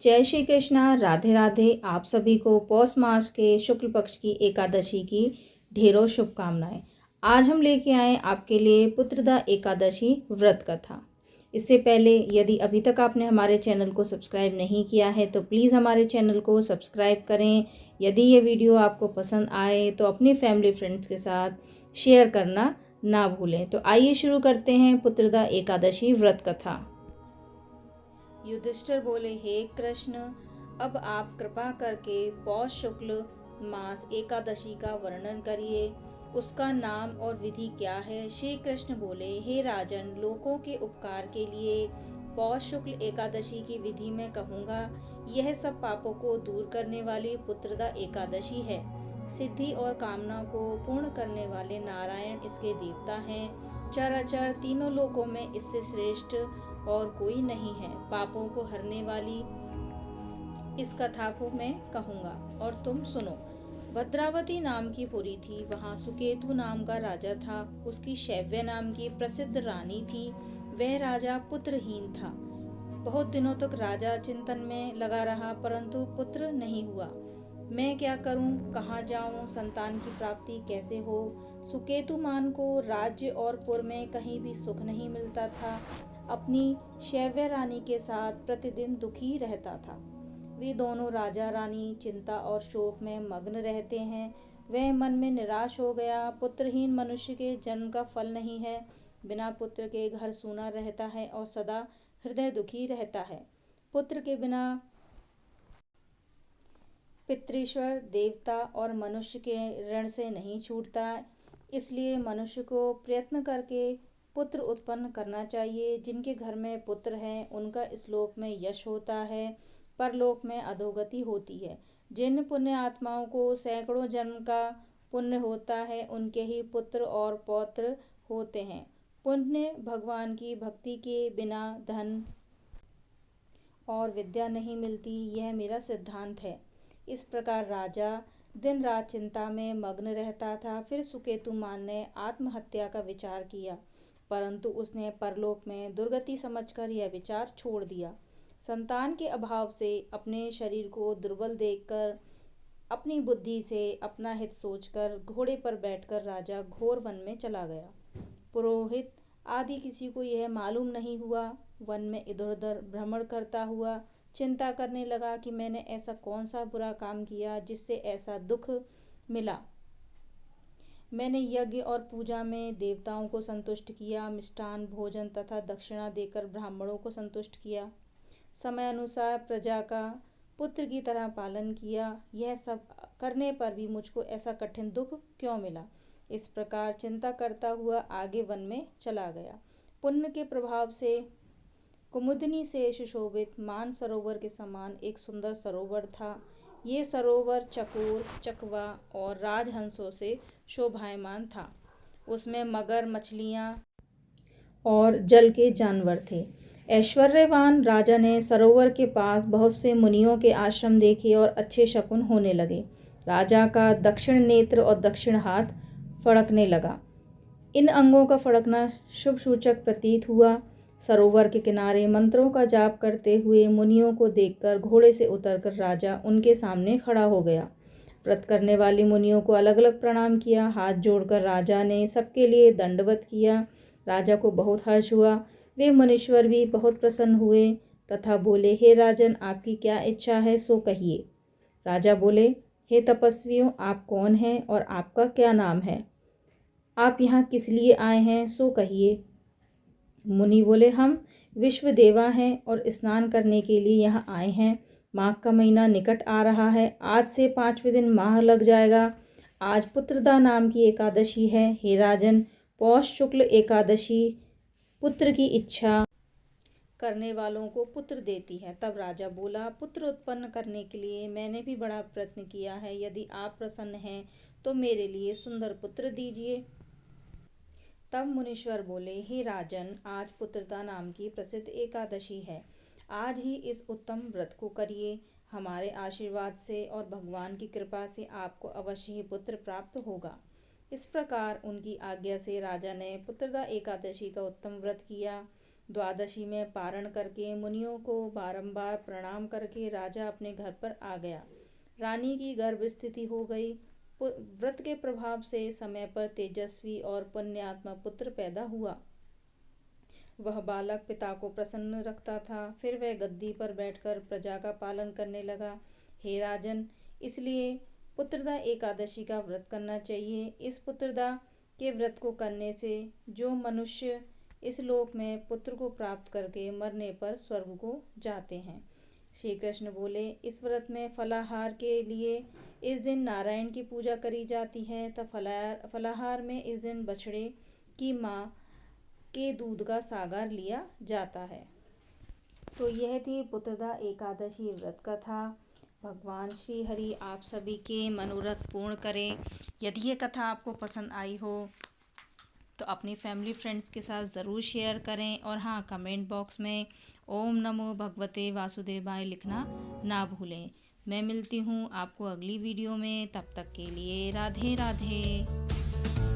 जय श्री कृष्णा, राधे राधे। आप सभी को पौष मास के शुक्ल पक्ष की एकादशी की ढेरों शुभकामनाएं। आज हम लेके आए आपके लिए पुत्रदा एकादशी व्रत कथा। इससे पहले यदि अभी तक आपने हमारे चैनल को सब्सक्राइब नहीं किया है तो प्लीज़ हमारे चैनल को सब्सक्राइब करें। यदि ये वीडियो आपको पसंद आए तो अपने फैमिली फ्रेंड्स के साथ शेयर करना ना भूलें। तो आइए शुरू करते हैं पुत्रदा एकादशी व्रत कथा। युधिष्ठिर बोले, हे कृष्ण, अब आप कृपा करके पौष शुक्ल मास एकादशी का वर्णन करिए। उसका नाम और विधि क्या है? श्री कृष्ण बोले, हे राजन, लोगों के उपकार के लिए पौष शुक्ल एकादशी की विधि मैं कहूँगा। यह सब पापों को दूर करने वाली पुत्रदा एकादशी है। सिद्धि और कामना को पूर्ण करने वाले नारायण इसके देवता हैं। चराचर तीनों लोकों में इससे श्रेष्ठ और कोई नहीं है। पापों को हरने वाली इस कथा को मैं कहूँगा और तुम सुनो। भद्रावती नाम की पुरी थी। वहाँ सुकेतु नाम का राजा था। उसकी शैव्य नाम की प्रसिद्ध रानी थी। वह राजा पुत्रहीन था। बहुत दिनों तक राजा चिंतन में लगा रहा, परंतु पुत्र नहीं हुआ। मैं क्या करूं, कहाँ जाऊं, संतान की प्राप्ति कैसे हो? सुकेतुमान को राज्य और पुर में कहीं भी सुख नहीं मिलता था। अपनी शैव्य रानी के साथ प्रतिदिन दुखी रहता था। वे दोनों राजा रानी चिंता और शोक में मग्न रहते हैं। वह मन में निराश हो गया। पुत्रहीन मनुष्य के जन्म का फल नहीं है। बिना पुत्र के घर सूना रहता है और सदा हृदय दुखी रहता है। पुत्र के बिना पितृश्वर, देवता और मनुष्य के ऋण से नहीं छूटता। इसलिए मनुष्य को प्रयत्न करके पुत्र उत्पन्न करना चाहिए। जिनके घर में पुत्र हैं उनका इस लोक में यश होता है, परलोक में अधोगति होती है। जिन पुण्य आत्माओं को सैकड़ों जन्म का पुण्य होता है उनके ही पुत्र और पौत्र होते हैं। पुण्य भगवान की भक्ति के बिना धन और विद्या नहीं मिलती, यह मेरा सिद्धांत है। इस प्रकार राजा दिन रात चिंता में मग्न रहता था। फिर सुकेतुमान ने आत्महत्या का विचार किया, परंतु उसने परलोक में दुर्गति समझकर यह विचार छोड़ दिया। संतान के अभाव से अपने शरीर को दुर्बल देखकर, अपनी बुद्धि से अपना हित सोचकर घोड़े पर बैठकर राजा घोर वन में चला गया। पुरोहित आदि किसी को यह मालूम नहीं हुआ। वन में इधर उधर भ्रमण करता हुआ चिंता करने लगा कि मैंने ऐसा कौन सा बुरा काम किया जिससे ऐसा दुख मिला। मैंने यज्ञ और पूजा में देवताओं को संतुष्ट किया, मिष्टान भोजन तथा दक्षिणा देकर ब्राह्मणों को संतुष्ट किया, समय अनुसार प्रजा का पुत्र की तरह पालन किया। यह सब करने पर भी मुझको ऐसा कठिन दुख क्यों मिला? इस प्रकार चिंता करता हुआ आगे वन में चला गया। पुण्य के प्रभाव से कुमुदिनी से सुशोभित मान सरोवर के समान एक सुंदर सरोवर था। ये सरोवर चकोर, चकवा और राजहंसों से शोभायमान था। उसमें मगर, मछलियां और जल के जानवर थे। ऐश्वर्यवान राजा ने सरोवर के पास बहुत से मुनियों के आश्रम देखे और अच्छे शकुन होने लगे। राजा का दक्षिण नेत्र और दक्षिण हाथ फड़कने लगा। इन अंगों का फड़कना शुभ सूचक प्रतीत हुआ। सरोवर के किनारे मंत्रों का जाप करते हुए मुनियों को देखकर घोड़े से उतरकर राजा उनके सामने खड़ा हो गया। व्रत करने वाले मुनियों को अलग अलग प्रणाम किया। हाथ जोड़कर राजा ने सबके लिए दंडवत किया। राजा को बहुत हर्ष हुआ। वे मुनीश्वर भी बहुत प्रसन्न हुए तथा बोले, हे राजन, आपकी क्या इच्छा है सो कहिए। राजा बोले, हे तपस्वियों, आप कौन हैं और आपका क्या नाम है? आप यहाँ किस लिए आए हैं सो कहिए। मुनि बोले, हम विश्व देवा हैं और स्नान करने के लिए यहाँ आए हैं। माघ का महीना निकट आ रहा है। आज से 5वें दिन माह लग जाएगा। आज पुत्रदा नाम की एकादशी है। हे राजन, पौष शुक्ल एकादशी पुत्र की इच्छा करने वालों को पुत्र देती है। तब राजा बोला, पुत्र उत्पन्न करने के लिए मैंने भी बड़ा प्रयत्न किया है। यदि आप प्रसन्न हैं तो मेरे लिए सुंदर पुत्र दीजिए। तब मुनीश्वर बोले, हे राजन, आज पुत्रदा नाम की प्रसिद्ध एकादशी है। आज ही इस उत्तम व्रत को करिए। हमारे आशीर्वाद से और भगवान की कृपा से आपको अवश्य ही पुत्र प्राप्त होगा। इस प्रकार उनकी आज्ञा से राजा ने पुत्रदा एकादशी का उत्तम व्रत किया। द्वादशी में पारण करके मुनियों को बारंबार प्रणाम करके राजा अपने घर पर आ गया। रानी की गर्भ स्थिति हो गई। व्रत के प्रभाव से समय पर तेजस्वी और पुण्यात्मा पुत्र पैदा हुआ। वह बालक पिता को प्रसन्न रखता था। फिर वह गद्दी पर बैठकर प्रजा का पालन करने लगा। हे राजन, इसलिए पुत्रदा एकादशी का व्रत करना चाहिए। इस पुत्रदा के व्रत को करने से जो मनुष्य इस लोक में पुत्र को प्राप्त करके मरने पर स्वर्ग को जाते हैं। श्री कृष्ण बोले, इस व्रत में फलाहार के लिए इस दिन नारायण की पूजा करी जाती है। तब फलाहार में इस दिन बछड़े की माँ के दूध का सागर लिया जाता है। तो यह थी पुत्रदा एकादशी व्रत कथा। भगवान श्री हरि आप सभी के मनोरथ पूर्ण करें। यदि ये कथा आपको पसंद आई हो तो अपनी फैमिली फ्रेंड्स के साथ ज़रूर शेयर करें। और हाँ, कमेंट बॉक्स में ओम नमो भगवते वासुदेवाय लिखना ना भूलें। मैं मिलती हूँ आपको अगली वीडियो में। तब तक के लिए राधे राधे।